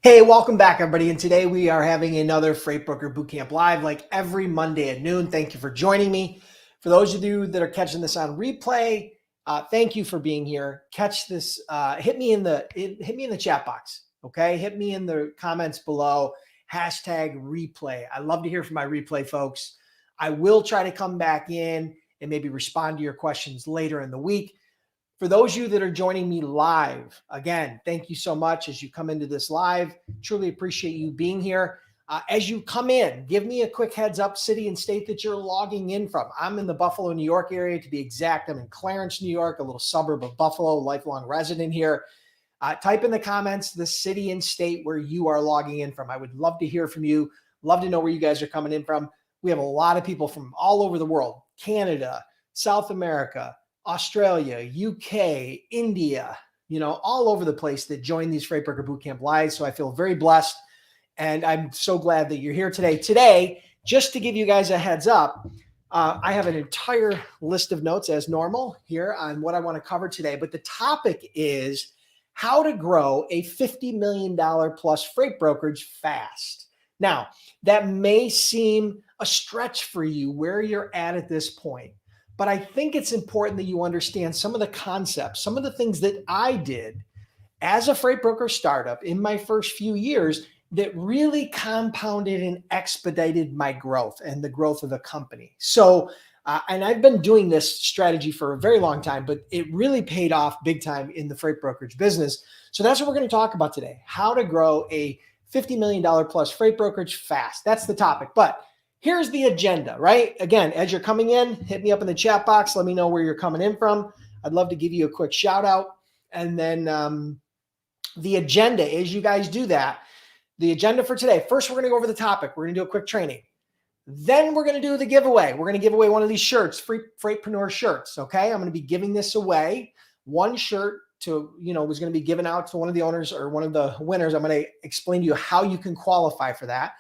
Hey, welcome back, everybody. And today we are having another Freight Broker Bootcamp Live, like every Monday at noon. Thank you for joining me. For those of you that are catching this on replay, thank you for being here. Catch this. Hit me in the chat box. Okay, hit me in the comments below. Hashtag replay. I love to hear from my replay folks. I will try to come back in and maybe respond to your questions later in the week. For those of you that are joining me live, again, thank you so much as you come into this live. Truly appreciate you being here. As you come in, give me a quick heads up, city and state that you're logging in from. I'm in the Buffalo, New York area to be exact. I'm in Clarence, New York, a little suburb of Buffalo, lifelong resident here. Type in the comments the city and state where you are logging in from. I would love to hear from you. Love to know where you guys are coming in from. We have a lot of people from all over the world, Canada, South America, Australia, UK, India, all over the place that join these Freight Broker Bootcamp Lives. So I feel very blessed. And I'm so glad that you're here today. Today, just to give you guys a heads up, I have an entire list of notes as normal here on what I want to cover today. But the topic is how to grow a $50 million plus freight brokerage fast. Now, that may seem a stretch for you where you're at this point. But I think it's important that you understand some of the concepts, some of the things that I did as a freight broker startup in my first few years that really compounded and expedited my growth and the growth of the company. So, and I've been doing this strategy for a very long time, but it really paid off big time in the freight brokerage business. So that's what we're going to talk about today, how to grow a $50 million plus freight brokerage fast. That's the topic. But here's the agenda, right? Again, as you're coming in, hit me up in the chat box. Let me know where you're coming in from. I'd love to give you a quick shout out. And then the agenda, as you guys do that, the agenda for today, first, we're going to go over the topic. We're going to do a quick training. Then we're going to do the giveaway. We're going to give away one of these shirts, free Freightpreneur shirts, okay? I'm going to be giving this away. One shirt was going to be given out to one of the owners or one of the winners. I'm going to explain to you how you can qualify for that.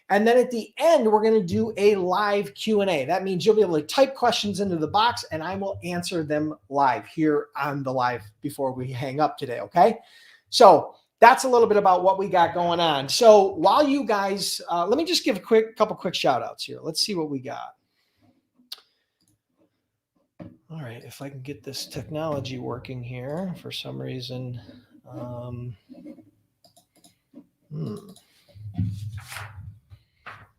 And then at the end, we're going to do a live Q&A. That means you'll be able to type questions into the box and I will answer them live here on the live before we hang up today, okay? So that's a little bit about what we got going on. So while you guys, let me just give a couple quick shout outs here. Let's see what we got. All right, if I can get this technology working here for some reason.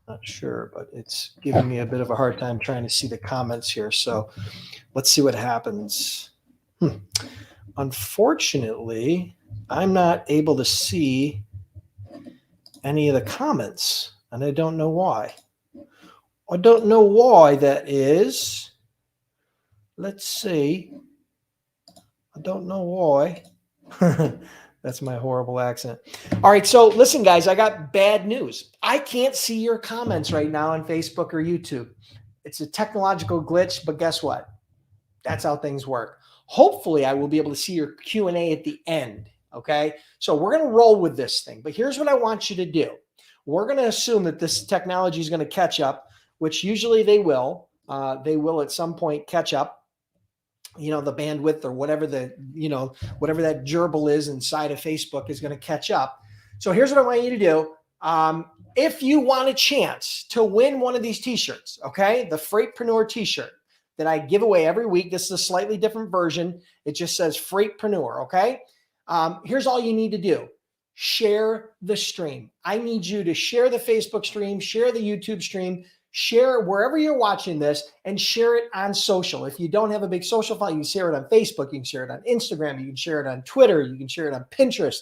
Not sure, but it's giving me a bit of a hard time trying to see the comments here. So let's see what happens. Unfortunately, I'm not able to see any of the comments, and I don't know why. I don't know why that is. Let's see. I don't know why. That's my horrible accent. All right. So listen, guys, I got bad news. I can't see your comments right now on Facebook or YouTube. It's a technological glitch, but guess what? That's how things work. Hopefully I will be able to see your Q&A at the end. Okay. So we're going to roll with this thing, but here's what I want you to do. We're going to assume that this technology is going to catch up, which usually they will. They will at some point catch up. The bandwidth or whatever whatever that gerbil is inside of Facebook is going to catch up. So here's what I want you to do. If you want a chance to win one of these t-shirts, okay, the Freightpreneur t-shirt that I give away every week. This is a slightly different version. It just says Freightpreneur, okay? Here's all you need to do. Share the stream. I need you to share the Facebook stream, share the YouTube stream, share wherever you're watching this and share it on social. If you don't have a big social file, you can share it on Facebook, you can share it on Instagram, you can share it on Twitter, you can share it on Pinterest,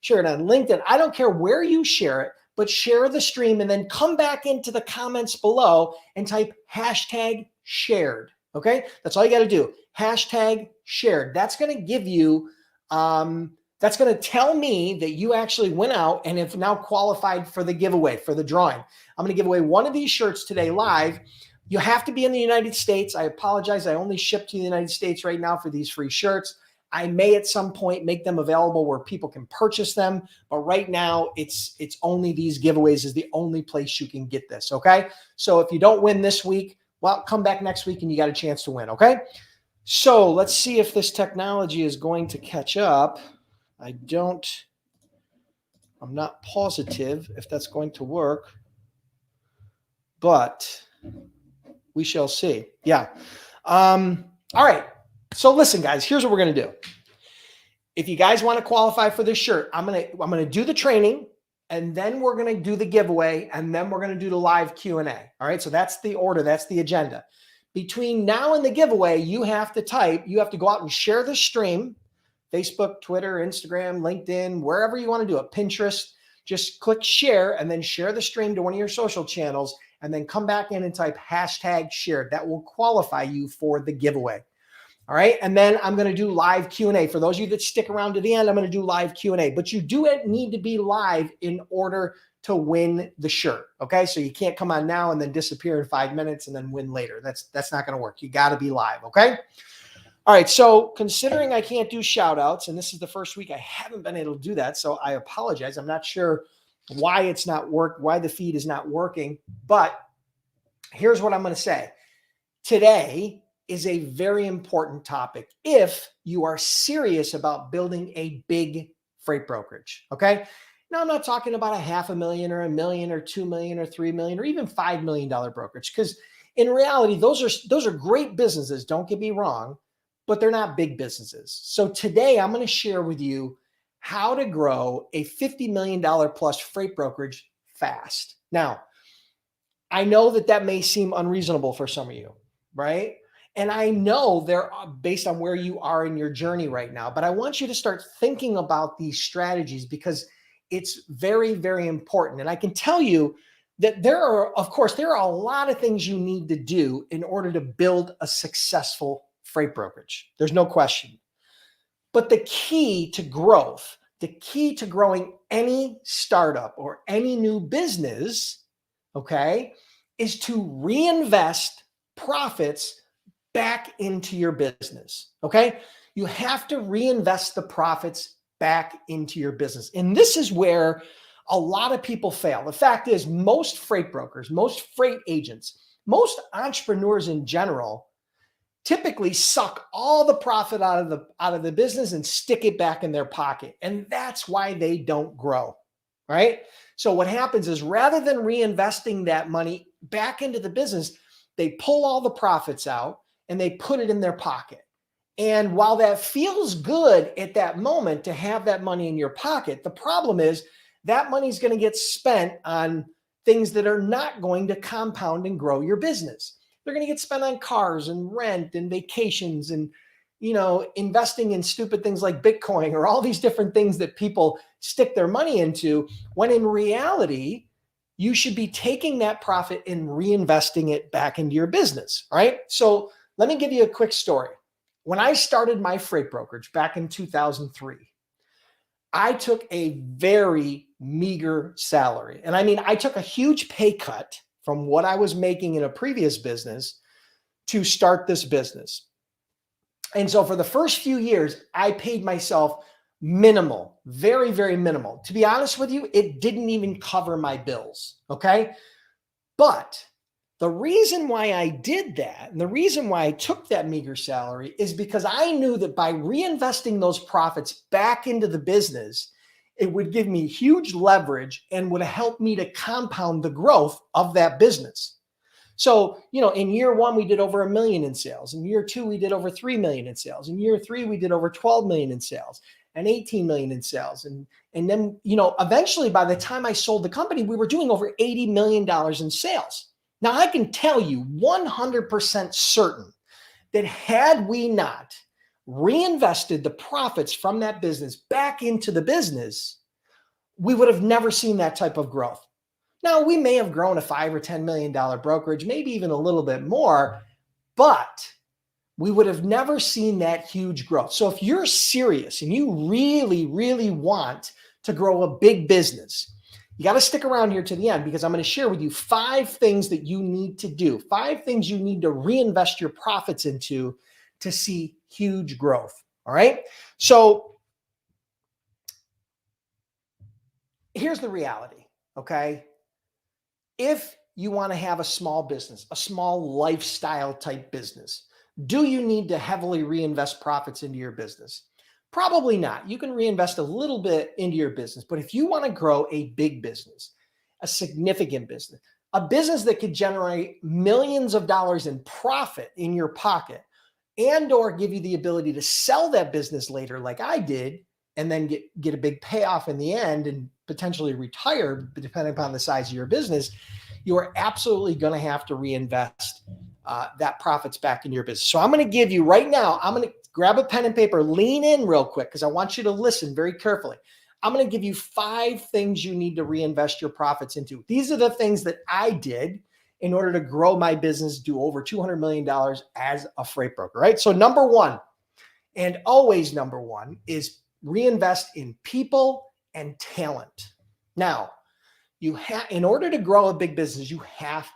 share it on LinkedIn. I don't care where you share it, but share the stream and then come back into the comments below and type hashtag shared. Okay, that's all you got to do. Hashtag shared. That's going to give you, that's going to tell me that you actually went out and have now qualified for the giveaway, for the drawing. I'm going to give away one of these shirts today live. You have to be in the United States. I apologize. I only ship to the United States right now for these free shirts. I may at some point make them available where people can purchase them. But right now, it's only these giveaways is the only place you can get this. Okay. So if you don't win this week, well, come back next week and you got a chance to win. Okay. So let's see if this technology is going to catch up. I don't I'm not positive if that's going to work, but we shall see. Yeah. All right. So listen, guys, here's what we're going to do. If you guys want to qualify for this shirt, I'm going to do the training, and then we're going to do the giveaway, and then we're going to do the live Q&A. All right. So that's the order. That's the agenda. Between now and the giveaway, you have to go out and share the stream, Facebook, Twitter, Instagram, LinkedIn, wherever you want to do it, Pinterest. Just click share and then share the stream to one of your social channels, and then come back in and type #shared. That will qualify you for the giveaway. All right. And then I'm going to do live Q&A. For those of you that stick around to the end, I'm going to do live Q&A, but you do need to be live in order to win the shirt. Okay. So you can't come on now and then disappear in 5 minutes and then win later. That's not going to work. You got to be live. Okay. All right. So considering I can't do shout outs, and this is the first week I haven't been able to do that, so I apologize. I'm not sure why it's not why the feed is not working, but here's what I'm going to say. Today is a very important topic if you are serious about building a big freight brokerage. Okay. Now, I'm not talking about a $500,000 or $1 million or $2 million or $3 million or even $5 million brokerage, because in reality, those are great businesses. Don't get me wrong, but they're not big businesses. So today I'm going to share with you how to grow a $50 million plus freight brokerage fast. Now, I know that may seem unreasonable for some of you, right? And I know they're based on where you are in your journey right now, but I want you to start thinking about these strategies because it's very, very important. And I can tell you that there are a lot of things you need to do in order to build a successful freight brokerage. There's no question. But the key to growth, the key to growing any startup or any new business, okay, is to reinvest profits back into your business. Okay. You have to reinvest the profits back into your business. And this is where a lot of people fail. The fact is, most freight brokers, most freight agents, most entrepreneurs in general typically suck all the profit out of the business and stick it back in their pocket. And that's why they don't grow. Right. So what happens is, rather than reinvesting that money back into the business, they pull all the profits out and they put it in their pocket. And while that feels good at that moment to have that money in your pocket, the problem is that money is going to get spent on things that are not going to compound and grow your business. They're going to get spent on cars and rent and vacations and, investing in stupid things like Bitcoin or all these different things that people stick their money into, when in reality, you should be taking that profit and reinvesting it back into your business. All right. So let me give you a quick story. When I started my freight brokerage back in 2003, I took a very meager salary. And I mean, I took a huge pay cut from what I was making in a previous business to start this business. And so for the first few years, I paid myself minimal, very, very minimal. To be honest with you, it didn't even cover my bills. Okay. But the reason why I did that, and the reason why I took that meager salary, is because I knew that by reinvesting those profits back into the business, it would give me huge leverage and would help me to compound the growth of that business. So, in year one, we did over $1 million in sales. In year two, we did over $3 million in sales. In year three, we did over $12 million in sales and $18 million in sales. And then, eventually by the time I sold the company, we were doing over $80 million in sales. Now, I can tell you 100% certain that had we not reinvested the profits from that business back into the business, we would have never seen that type of growth. Now, we may have grown a $5 or $10 million brokerage, maybe even a little bit more, but we would have never seen that huge growth. So if you're serious and you really, really want to grow a big business, you got to stick around here to the end, because I'm going to share with you 5 things that you need to do, 5 things you need to reinvest your profits into to see huge growth. All right. So here's the reality. Okay. If you want to have a small business, a small lifestyle type business, do you need to heavily reinvest profits into your business? Probably not. You can reinvest a little bit into your business, but if you want to grow a big business, a significant business, a business that could generate millions of dollars in profit in your pocket, and or give you the ability to sell that business later like I did, and then get a big payoff in the end and potentially retire, depending upon the size of your business, you are absolutely going to have to reinvest that profits back in your business. So I'm going to give you right now, I'm going to grab a pen and paper, lean in real quick because I want you to listen very carefully. I'm going to give you 5 things you need to reinvest your profits into. These are the things that I did in order to grow my business, do over $200 million as a freight broker, right? So number 1, and always number 1, is reinvest in people and talent. Now, in order to grow a big business, you have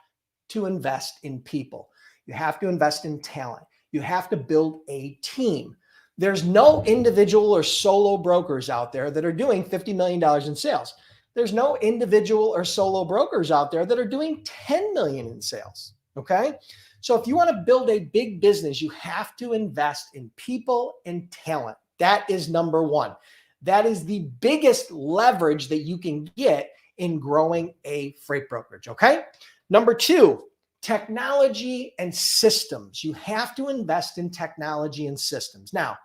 to invest in people. You have to invest in talent. You have to build a team. There's no individual or solo brokers out there that are doing $50 million in sales. There's no individual or solo brokers out there that are doing 10 million in sales. Okay. So if you want to build a big business, you have to invest in people and talent. That is number 1. That is the biggest leverage that you can get in growing a freight brokerage. Okay. Number 2, technology and systems. You have to invest in technology and systems. Now,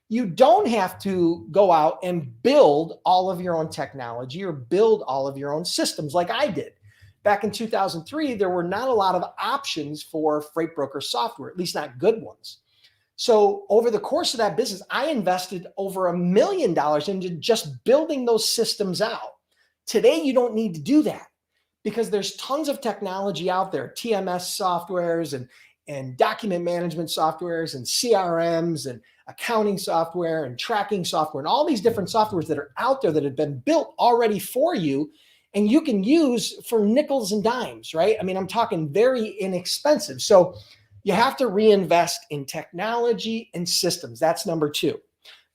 you don't have to go out and build all of your own technology or build all of your own systems like I did. Back in 2003, there were not a lot of options for freight broker software, at least not good ones. So over the course of that business, I invested over $1 million into just building those systems out. Today, you don't need to do that because there's tons of technology out there, TMS softwares and document management softwares and CRMs and accounting software and tracking software and all these different softwares that are out there that have been built already for you and you can use for nickels and dimes, right? I mean, I'm talking very inexpensive. So you have to reinvest in technology and systems. That's number 2.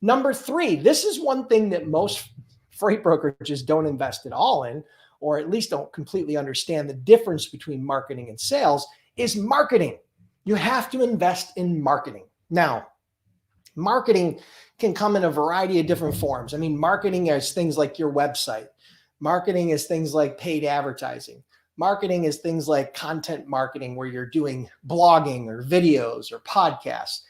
Number 3, this is one thing that most freight brokerages don't invest at all in, or at least don't completely understand the difference between marketing and sales, is marketing. You have to invest in marketing. Now, marketing can come in a variety of different forms. I mean, marketing is things like your website. Marketing is things like paid advertising. Marketing is things like content marketing where you're doing blogging or videos or podcasts.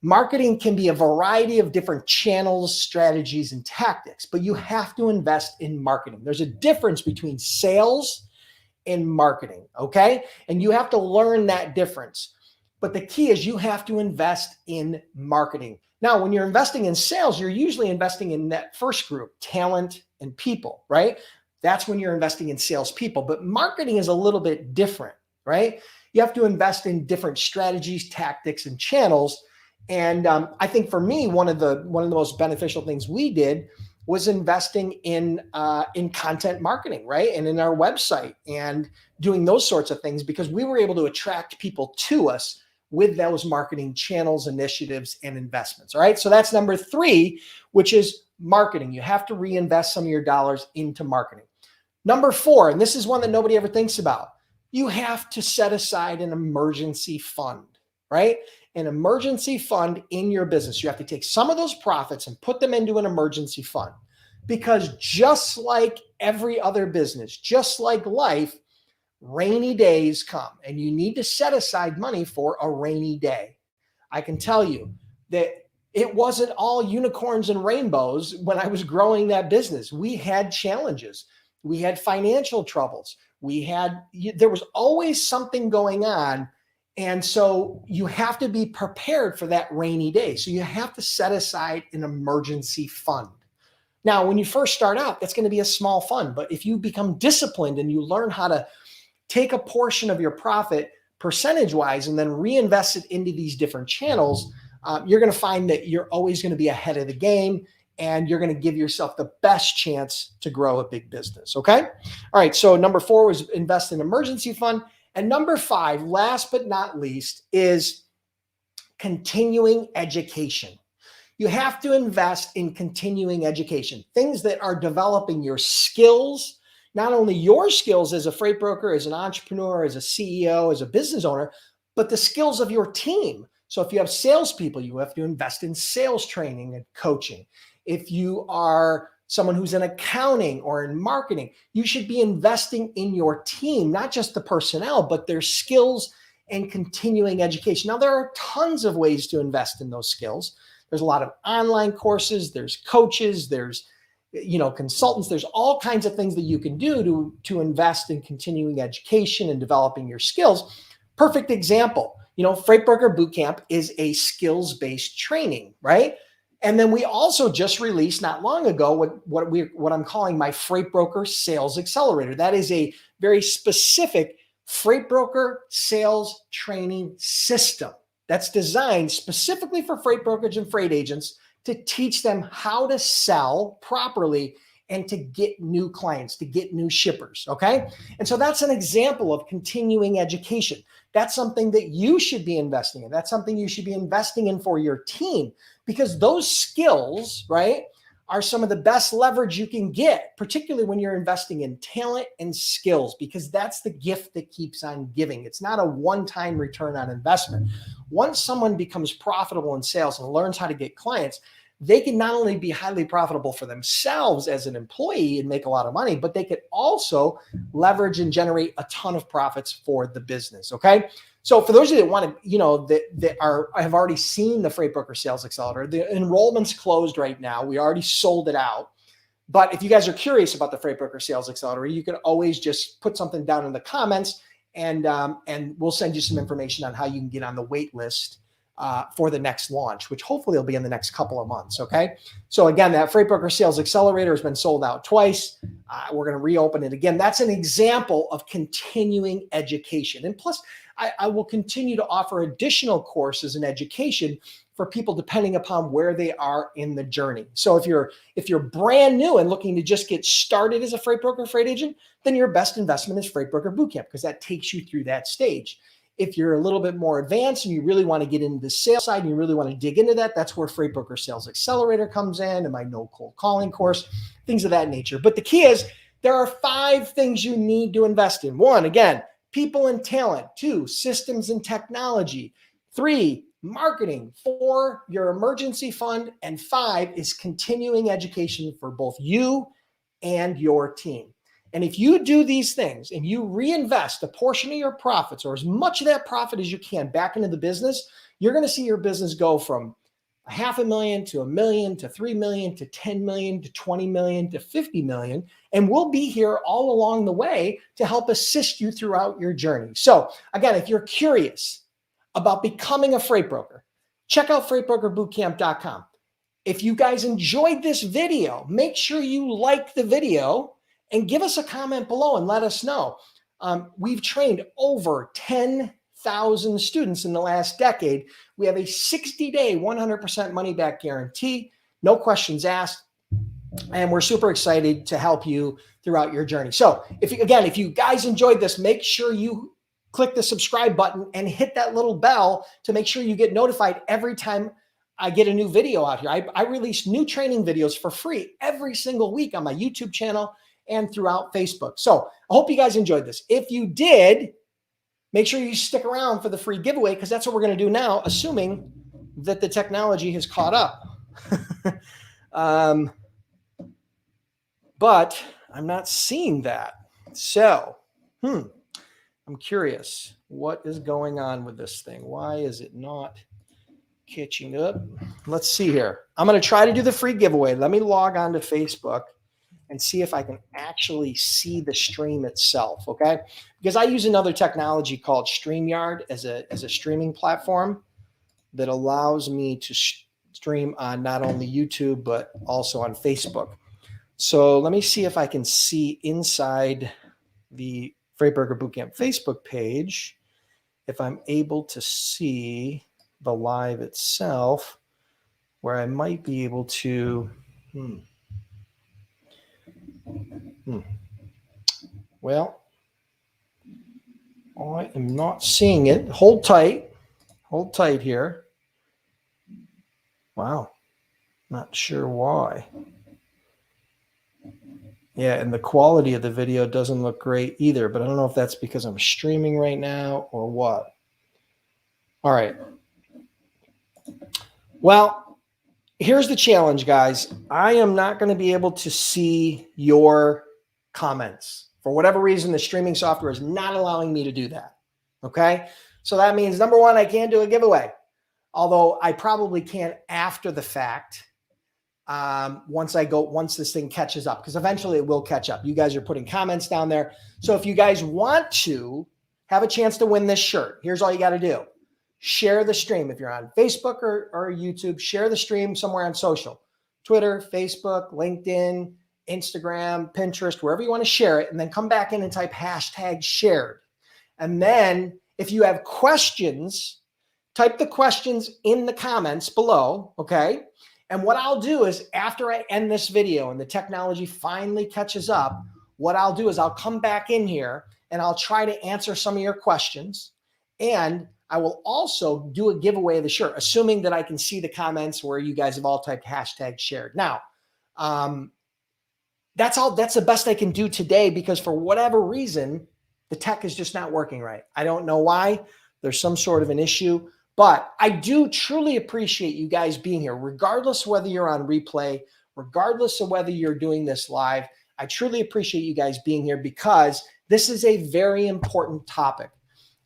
Marketing can be a variety of different channels, strategies, and tactics, but you have to invest in marketing. There's a difference between sales and marketing, okay? And you have to learn that difference. But the key is you have to invest in marketing. Now, when you're investing in sales, you're usually investing in that first group, talent and people, right? That's when you're investing in salespeople. But marketing is a little bit different, right? You have to invest in different strategies, tactics, and channels. And I think for me, one of the most beneficial things we did was investing in content marketing, right? And in our website and doing those sorts of things because we were able to attract people to us with those marketing channels, initiatives, and investments. All right. So that's number 3, which is marketing. You have to reinvest some of your dollars into marketing. Number 4, and this is one that nobody ever thinks about, you have to set aside an emergency fund, right? An emergency fund in your business. You have to take some of those profits and put them into an emergency fund because just like every other business, just like life, rainy days come and you need to set aside money for a rainy day. I can tell you that it wasn't all unicorns and rainbows when I was growing that business. We had challenges. We had financial troubles. There was always something going on. And so you have to be prepared for that rainy day. So you have to set aside an emergency fund. Now, when you first start out, that's going to be a small fund. But if you become disciplined and you learn how to take a portion of your profit percentage-wise and then reinvest it into these different channels, you're going to find that you're always going to be ahead of the game and you're going to give yourself the best chance to grow a big business. Okay. All right. So number 4 was invest in emergency fund. And number 5, last but not least, is continuing education. You have to invest in continuing education, things that are developing your skills, not only your skills as a freight broker, as an entrepreneur, as a CEO, as a business owner, but the skills of your team. So if you have salespeople, you have to invest in sales training and coaching. If you are someone who's in accounting or in marketing, you should be investing in your team, not just the personnel, but their skills and continuing education. Now, there are tons of ways to invest in those skills. There's a lot of online courses, there's coaches, there's consultants, there's all kinds of things that you can do to invest in continuing education and developing your skills. Perfect example, Freight Broker Bootcamp is a skills-based training, right? And then we also just released not long ago what I'm calling my Freight Broker Sales Accelerator. That is a very specific freight broker sales training system that's designed specifically for freight brokerage and freight agents to teach them how to sell properly and to get new clients, to get new shippers, okay? And so that's an example of continuing education. That's something that you should be investing in. That's something you should be investing in for your team, because those skills, right, are some of the best leverage you can get, particularly when you're investing in talent and skills, because that's the gift that keeps on giving. It's not a one-time return on investment. Once someone becomes profitable in sales and learns how to get clients, they can not only be highly profitable for themselves as an employee and make a lot of money, but they could also leverage and generate a ton of profits for the business. Okay. So for those of you that want to, I have already seen the Freight Broker Sales Accelerator, the enrollment's closed right now. We already sold it out. But if you guys are curious about the Freight Broker Sales Accelerator, you can always just put something down in the comments, and we'll send you some information on how you can get on the wait list for the next launch, which hopefully will be in the next couple of months. Okay. So again, that Freight Broker Sales Accelerator has been sold out twice. We're going to reopen it again. That's an example of continuing education. And plus, I will continue to offer additional courses and education for people depending upon where they are in the journey. So if you're brand new and looking to just get started as a freight broker, freight agent, then your best investment is Freight Broker Bootcamp, because that takes you through that stage. If you're a little bit more advanced and you really want to get into the sales side and you really want to dig into that, that's where Freight Broker Sales Accelerator comes in, and my no cold calling course, things of that nature. But the key is there are 5 things you need to invest in. 1, again, people and talent. 2, systems and technology. 3, marketing. 4, your emergency fund. And 5 is continuing education for both you and your team. And if you do these things and you reinvest a portion of your profits, or as much of that profit as you can, back into the business, you're going to see your business go from $500,000 to $1 million to $3 million to $10 million to $20 million to $50 million. And we'll be here all along the way to help assist you throughout your journey. So again, if you're curious about becoming a freight broker, check out freightbrokerbootcamp.com. If you guys enjoyed this video, make sure you like the video and give us a comment below and let us know. We've trained over 10,000 students in the last decade. We have a 60-day, 100% money-back guarantee, no questions asked, and we're super excited to help you throughout your journey. So if you guys enjoyed this, make sure you click the subscribe button and hit that little bell to make sure you get notified every time I get a new video out here. I release new training videos for free every single week on my YouTube channel and throughout Facebook. So I hope you guys enjoyed this. If you did, make sure you stick around for the free giveaway, because that's what we're going to do now, assuming that the technology has caught up. But I'm not seeing that. So, I'm curious what is going on with this thing. Why is it not catching up? Let's see here. I'm going to try to do the free giveaway. Let me log on to Facebook and see if I can actually see the stream itself, okay? Because I use another technology called StreamYard as a streaming platform that allows me to stream on not only YouTube, but also on Facebook. So let me see if I can see inside the Freight Broker Bootcamp Facebook page, if I'm able to see the live itself, where I might be able to, Well, I am not seeing it. Hold tight here. Wow, not sure why. Yeah, and the quality of the video doesn't look great either, but I don't know if that's because I'm streaming right now or what. All right. Well, here's the challenge, guys. I am not going to be able to see your comments. For whatever reason, the streaming software is not allowing me to do that. Okay. So that means, number one, I can't do a giveaway, although I probably can after the fact. Once this thing catches up, because eventually it will catch up. You guys are putting comments down there. So if you guys want to have a chance to win this shirt, here's all you got to do. Share the stream. If you're on Facebook or YouTube, share the stream somewhere on social, Twitter, Facebook, LinkedIn, Instagram, Pinterest, wherever you want to share it, and then come back in and type #shared. And then if you have questions, type the questions in the comments below, okay? And what I'll do is, after I end this video and the technology finally catches up, what I'll do is I'll come back in here and I'll try to answer some of your questions. And I will also do a giveaway of the shirt, assuming that I can see the comments where you guys have all typed #shared. Now, that's the best I can do today, because for whatever reason, the tech is just not working right. I don't know why. There's some sort of an issue. But I do truly appreciate you guys being here, regardless of whether you're on replay, regardless of whether you're doing this live. I truly appreciate you guys being here, because this is a very important topic.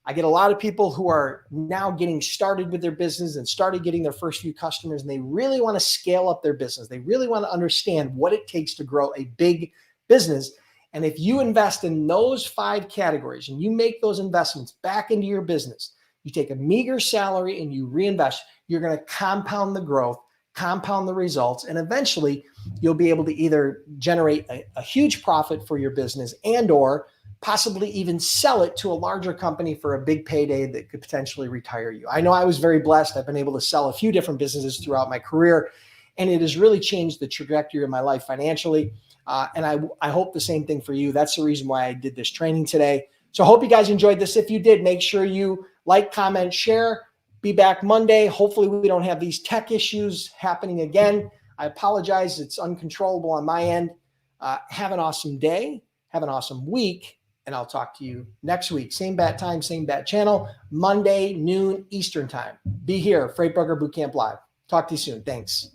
I get a lot of people who are now getting started with their business and started getting their first few customers, and they really want to scale up their business. They really want to understand what it takes to grow a big business. And if you invest in those 5 categories and you make those investments back into your business, you take a meager salary and you reinvest, you're going to compound the growth, compound the results, and eventually you'll be able to either generate a huge profit for your business and or possibly even sell it to a larger company for a big payday that could potentially retire you. I know I was very blessed. I've been able to sell a few different businesses throughout my career, and it has really changed the trajectory of my life financially. And I hope the same thing for you. That's the reason why I did this training today. So I hope you guys enjoyed this. If you did, make sure you like, comment, share. Be back Monday. Hopefully we don't have these tech issues happening again. I apologize. It's uncontrollable on my end. Have an awesome day. Have an awesome week. And I'll talk to you next week. Same bat time, same bat channel, Monday, noon Eastern time. Be here, Freight Broker Bootcamp Live. Talk to you soon. Thanks.